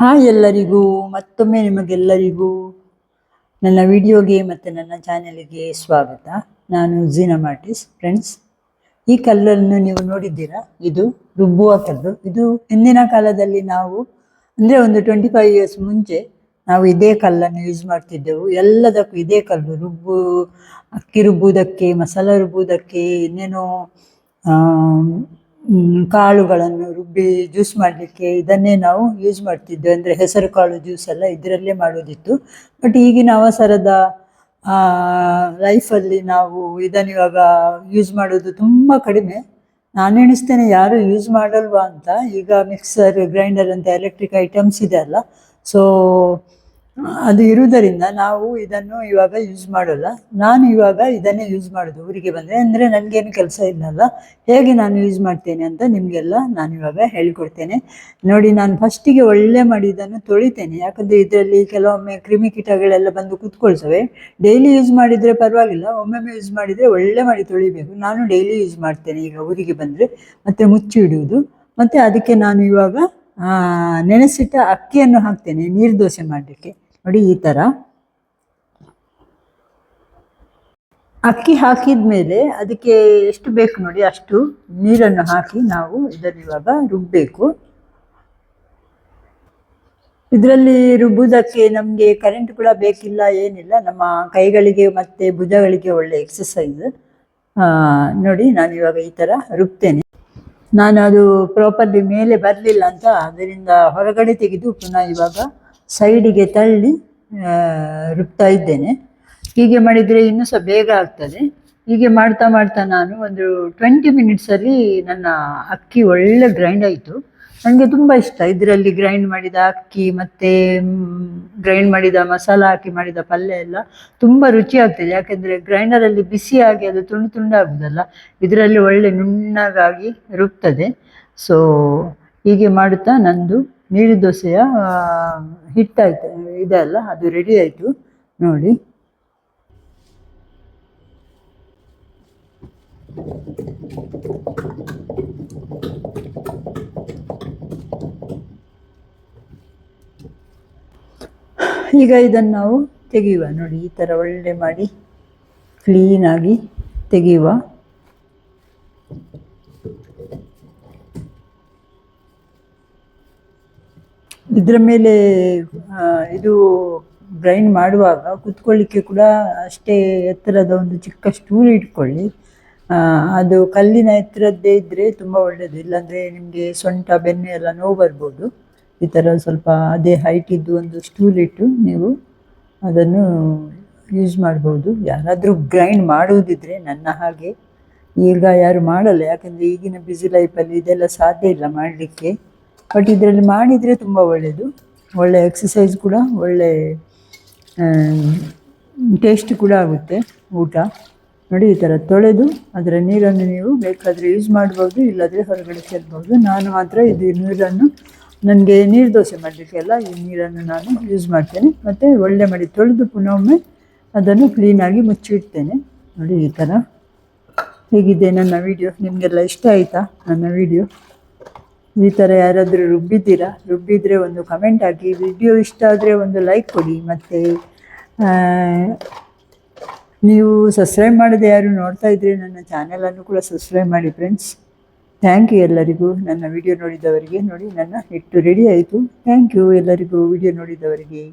Hi ಎಲ್ಲರಿಗೂ ಮತ್ತೊಮ್ಮೆ ನಿಮಗೆಲ್ಲರಿಗೂ ನನ್ನ ವಿಡಿಯೋಗೆ ಮತ್ತು ನನ್ನ ಚಾನೆಲ್ಗೆ ಸ್ವಾಗತ. ನಾನು ಝೀನಾ ಮಾರ್ಟಿಸ್. ಫ್ರೆಂಡ್ಸ್, ಈ ಕಲ್ಲನ್ನು ನೀವು ನೋಡಿದ್ದೀರಾ? ಇದು ರುಬ್ಬುವ ಕಲ್ಲು. ಇದು ಹಿಂದಿನ ಕಾಲದಲ್ಲಿ ನಾವು ಅಂದರೆ ಒಂದು 25 ಇಯರ್ಸ್ ಮುಂಚೆ ನಾವು ಇದೇ ಕಲ್ಲನ್ನು ಯೂಸ್ ಮಾಡ್ತಿದ್ದೆವು. ಎಲ್ಲದಕ್ಕೂ ಇದೇ ಕಲ್ಲು, ಅಕ್ಕಿ ರುಬ್ಬುವುದಕ್ಕೆ, ಮಸಾಲ ರುಬ್ಬುವುದಕ್ಕೆ, ಇನ್ನೇನೋ ಕಾಳುಗಳನ್ನು ರುಬ್ಬಿ ಜ್ಯೂಸ್ ಮಾಡಲಿಕ್ಕೆ ಇದನ್ನೇ ನಾವು ಯೂಸ್ ಮಾಡ್ತಿದ್ವಿ. ಅಂದರೆ ಹೆಸರು ಕಾಳು ಜ್ಯೂಸ್ ಎಲ್ಲ ಇದರಲ್ಲೇ ಮಾಡೋದಿತ್ತು. ಬಟ್ ಈಗಿನ ಅವಸರದ ಲೈಫಲ್ಲಿ ನಾವು ಇದನ್ನು ಇವಾಗ ಯೂಸ್ ಮಾಡೋದು ತುಂಬ ಕಡಿಮೆ. ನಾನು ಎಣಿಸ್ತೇನೆ ಯಾರು ಯೂಸ್ ಮಾಡಲ್ವಾ ಅಂತ. ಈಗ ಮಿಕ್ಸರ್, ಗ್ರೈಂಡರ್ ಅಂತ ಎಲೆಕ್ಟ್ರಿಕ್ ಐಟಮ್ಸ್ ಇದೆ ಅಲ್ಲ, ಸೊ ಅದು ಇರುವುದರಿಂದ ನಾವು ಇದನ್ನು ಇವಾಗ ಯೂಸ್ ಮಾಡೋಲ್ಲ. ನಾನು ಇವಾಗ ಇದನ್ನೇ ಯೂಸ್ ಮಾಡೋದು ಊರಿಗೆ ಬಂದರೆ. ಅಂದರೆ ನನಗೇನು ಕೆಲಸ ಇಲ್ಲಲ್ಲ, ಹೇಗೆ ನಾನು ಯೂಸ್ ಮಾಡ್ತೇನೆ ಅಂತ ನಿಮಗೆಲ್ಲ ನಾನು ಇವಾಗ ಹೇಳಿಕೊಡ್ತೇನೆ. ನೋಡಿ, ನಾನು ಫಸ್ಟಿಗೆ ಒಳ್ಳೆ ಮಾಡಿ ಇದನ್ನು ತೊಳಿತೇನೆ. ಯಾಕಂದರೆ ಇದರಲ್ಲಿ ಕೆಲವೊಮ್ಮೆ ಕ್ರಿಮಿಕೀಟಗಳೆಲ್ಲ ಬಂದು ಕೂತ್ಕೊಳ್ತವೆ. ಡೈಲಿ ಯೂಸ್ ಮಾಡಿದರೆ ಪರವಾಗಿಲ್ಲ, ಒಮ್ಮೊಮ್ಮೆ ಯೂಸ್ ಮಾಡಿದರೆ ಒಳ್ಳೆ ಮಾಡಿ ತೊಳಿಬೇಕು. ನಾನು ಡೈಲಿ ಯೂಸ್ ಮಾಡ್ತೇನೆ ಈಗ ಊರಿಗೆ ಬಂದರೆ. ಮತ್ತು ಮುಚ್ಚಿ ಇಡುವುದು. ಮತ್ತು ಅದಕ್ಕೆ ನಾನು ಇವಾಗ ನೆನೆಸಿಟ್ಟ ಅಕ್ಕಿಯನ್ನು ಹಾಕ್ತೇನೆ ನೀರು ದೋಸೆ ಮಾಡಲಿಕ್ಕೆ. ನೋಡಿ, ಈ ಥರ ಅಕ್ಕಿ ಹಾಕಿದ ಮೇಲೆ ಅದಕ್ಕೆ ಎಷ್ಟು ಬೇಕು ನೋಡಿ ಅಷ್ಟು ನೀರನ್ನು ಹಾಕಿ ನಾವು ಇದನ್ನು ಇವಾಗ ರುಬ್ಬಬೇಕು. ಇದರಲ್ಲಿ ರುಬ್ಬುವುದಕ್ಕೆ ನಮಗೆ ಕರೆಂಟ್ ಕೂಡ ಬೇಕಿಲ್ಲ, ಏನಿಲ್ಲ. ನಮ್ಮ ಕೈಗಳಿಗೆ ಮತ್ತು ಭುಜಗಳಿಗೆ ಒಳ್ಳೆ ಎಕ್ಸಸೈಸ್. ನೋಡಿ, ನಾನು ಇವಾಗ ಈ ಥರ ರುಬ್ತೇನೆ. ನಾನು ಅದು ಪ್ರಾಪರ್ಲಿ ಮೇಲೆ ಬರಲಿಲ್ಲ ಅಂತ ಅದರಿಂದ ಹೊರಗಡೆ ತೆಗೆದು ಪುನಃ ಇವಾಗ ಸೈಡಿಗೆ ತಳ್ಳಿ ರುಬ್ತಾ ಇದ್ದೇನೆ. ಹೀಗೆ ಮಾಡಿದರೆ ಇನ್ನೂ ಸಹ ಬೇಗ ಆಗ್ತದೆ. ಹೀಗೆ ಮಾಡ್ತಾ ಮಾಡ್ತಾ ನಾನು ಒಂದು 20 ಮಿನಿಟ್ಸಲ್ಲಿ ನನ್ನ ಅಕ್ಕಿ ಒಳ್ಳೆ ಗ್ರೈಂಡ್ ಆಯಿತು. ನನಗೆ ತುಂಬ ಇಷ್ಟ ಇದರಲ್ಲಿ ಗ್ರೈಂಡ್ ಮಾಡಿದ ಅಕ್ಕಿ ಮತ್ತು ಗ್ರೈಂಡ್ ಮಾಡಿದ ಮಸಾಲ ಹಾಕಿ ಮಾಡಿದ ಪಲ್ಯ ಎಲ್ಲ ತುಂಬ ರುಚಿ ಆಗ್ತದೆ. ಯಾಕೆಂದರೆ ಗ್ರೈಂಡರಲ್ಲಿ ಬಿಸಿಯಾಗಿ ಅದು ತುಂಡು ತುಂಡಾಗುವುದಲ್ಲ, ಇದರಲ್ಲಿ ಒಳ್ಳೆ ನುಣ್ಣಗಾಗಿ ರುಬ್ತದೆ. ಸೊ ಹೀಗೆ ಮಾಡುತ್ತಾ ನಂದು ನೀರು ದೋಸೆಯ ಹಿಟ್ಟಾಯ್ತು, ಇದೆಲ್ಲ ಅದು ರೆಡಿ ಆಯಿತು ನೋಡಿ. ಈಗ ಇದನ್ನು ನಾವು ತೆಗೆಯುವ. ನೋಡಿ, ಈ ಥರ ಒಳ್ಳೆ ಮಾಡಿ ಕ್ಲೀನಾಗಿ ತೆಗೆಯುವ. ಇದರ ಮೇಲೆ ಇದು ಗ್ರೈಂಡ್ ಮಾಡುವಾಗ ಕುತ್ಕೊಳ್ಳಿಕ್ಕೆ ಕೂಡ ಅಷ್ಟೇ ಎತ್ತರದ ಒಂದು ಚಿಕ್ಕ ಸ್ಟೂಲ್ ಇಟ್ಕೊಳ್ಳಿ. ಅದು ಕಲ್ಲಿನ ಎತ್ತರದ್ದೇ ಇದ್ದರೆ ತುಂಬ ಒಳ್ಳೆಯದು. ಇಲ್ಲಾಂದರೆ ನಿಮಗೆ ಸೊಂಟ ಬೆನ್ನು ಎಲ್ಲ ನೋವು ಬರ್ಬೋದು. ಈ ಥರ ಸ್ವಲ್ಪ ಅದೇ ಹೈಟ್ ಇದ್ದು ಒಂದು ಸ್ಟೂಲ್ ಇಟ್ಟು ನೀವು ಅದನ್ನು ಯೂಸ್ ಮಾಡ್ಬೋದು. ಯಾರಾದರೂ ಗ್ರೈಂಡ್ ಮಾಡುವುದಿದ್ರೆ, ನನ್ನ ಹಾಗೆ ಈಗ ಯಾರು ಮಾಡಲ್ಲ, ಯಾಕಂದರೆ ಈಗಿನ ಬ್ಯುಸಿ ಲೈಫಲ್ಲಿ ಇದೆಲ್ಲ ಸಾಧ್ಯ ಇಲ್ಲ ಮಾಡಲಿಕ್ಕೆ. ಬಟ್ ಇದರಲ್ಲಿ ಮಾಡಿದರೆ ತುಂಬ ಒಳ್ಳೆಯದು. ಒಳ್ಳೆ ಎಕ್ಸಸೈಸ್ ಕೂಡ, ಒಳ್ಳೆ ಟೇಸ್ಟ್ ಕೂಡ ಆಗುತ್ತೆ ಊಟ. ನೋಡಿ, ಈ ಥರ ತೊಳೆದು ಅದರ ನೀರನ್ನು ನೀವು ಬೇಕಾದರೆ ಯೂಸ್ ಮಾಡ್ಬೋದು, ಇಲ್ಲಾದರೆ ಹೊರಗಡೆ ಚೆಲ್ಬೋದು. ನಾನು ಮಾತ್ರ ಇದು ನೀರನ್ನು ನನಗೆ ನೀರು ದೋಸೆ ಮಾಡಲಿಕ್ಕೆಲ್ಲ ಈ ನೀರನ್ನು ನಾನು ಯೂಸ್ ಮಾಡ್ತೇನೆ. ಮತ್ತು ಒಳ್ಳೆ ಮಾಡಿ ತೊಳೆದು ಪುನಃ ಒಮ್ಮೆ ಅದನ್ನು ಕ್ಲೀನಾಗಿ ಮುಚ್ಚಿಡ್ತೇನೆ. ನೋಡಿ, ಈ ಥರ. ಹೇಗಿದೆ ನನ್ನ ವಿಡಿಯೋ? ನಿಮಗೆಲ್ಲ ಇಷ್ಟ ಆಯಿತಾ ನನ್ನ ವಿಡಿಯೋ? ಈ ಥರ ಯಾರಾದರೂ ರುಬ್ಬಿದರೆ ಒಂದು ಕಮೆಂಟ್ ಹಾಕಿ. ವಿಡಿಯೋ ಇಷ್ಟ ಆದರೆ ಒಂದು ಲೈಕ್ ಕೊಡಿ. ಮತ್ತು ನೀವು ಸಬ್ಸ್ಕ್ರೈಬ್ ಮಾಡದೆ ಯಾರು ನೋಡ್ತಾ ಇದ್ದರೆ ನನ್ನ ಚಾನಲನ್ನು ಕೂಡ ಸಬ್ಸ್ಕ್ರೈಬ್ ಮಾಡಿ ಫ್ರೆಂಡ್ಸ್. ಥ್ಯಾಂಕ್ ಯು ಎಲ್ಲರಿಗೂ ನನ್ನ ವಿಡಿಯೋ ನೋಡಿದವರಿಗೆ. ನೋಡಿ, ನನ್ನ ಹಿಟ್ಟು ರೆಡಿ ಆಯಿತು. ಥ್ಯಾಂಕ್ ಯು ಎಲ್ಲರಿಗೂ ವಿಡಿಯೋ ನೋಡಿದವರಿಗೆ.